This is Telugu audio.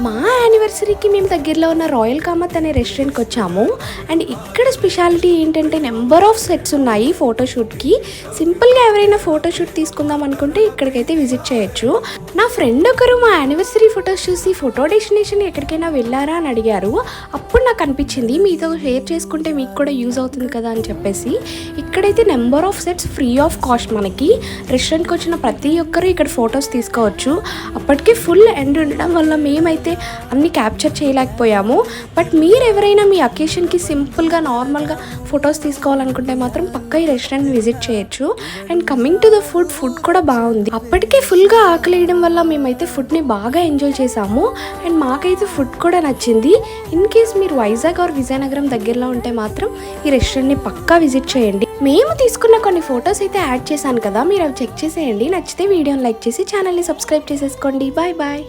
మా యానివర్సరీకి మేము దగ్గరలో ఉన్న రాయల్ కామత్ అనే రెస్టారెంట్కి వచ్చాము. అండ్ ఇక్కడ స్పెషాలిటీ ఏంటంటే నెంబర్ ఆఫ్ సెట్స్ ఉన్నాయి ఫోటోషూట్కి. సింపుల్గా ఎవరైనా ఫోటోషూట్ తీసుకుందాం అనుకుంటే ఇక్కడికైతే విజిట్ చేయొచ్చు. నా ఫ్రెండ్ ఒకరు మా యానివర్సరీ ఫొటోస్ చూసి ఫోటో డెస్టినేషన్ ఎక్కడికైనా వెళ్ళారా అని అడిగారు. అప్పుడు నాకు అనిపించింది మీతో షేర్ చేసుకుంటే మీకు కూడా యూజ్ అవుతుంది కదా అని చెప్పేసి ఇక్కడైతే number of sets free of cost మనకి. రెస్టారెంట్కి వచ్చిన ప్రతి ఒక్కరు ఇక్కడ ఫొటోస్ తీసుకోవచ్చు. అప్పటికే ఫుల్ ఎండ్ ఉండడం వల్ల మేమైతే అన్ని క్యాప్చర్ చేయలేకపోయాము. బట్ మీరు ఎవరైనా మీ అకేషన్కి సింపుల్గా నార్మల్గా ఫొటోస్ తీసుకోవాలనుకుంటే మాత్రం పక్కా ఈ రెస్టారెంట్ విజిట్ చేయొచ్చు. And coming to the food కూడా బాగుంది. అప్పటికే ఫుల్గా ఆకలేయడం వల్ల మేమైతే ఫుడ్ని బాగా ఎంజాయ్ చేసాము. అండ్ మాకైతే ఫుడ్ కూడా నచ్చింది. ఇన్ కేస్ మీరు వైజాగ్ ఆర్ విజయనగరం దగ్గరలో ఉంటే మాత్రం ఈ రెస్టారెంట్ని పక్కా విజిట్ చేయండి. మేము తీసుకున్న కొన్ని ఫొటోస్ అయితే యాడ్ చేశాను కదా, మీరు అవి చెక్ చేసేయండి. నచ్చితే వీడియోని లైక్ చేసి ఛానల్ని సబ్స్క్రైబ్ చేసేసుకోండి. Bye bye.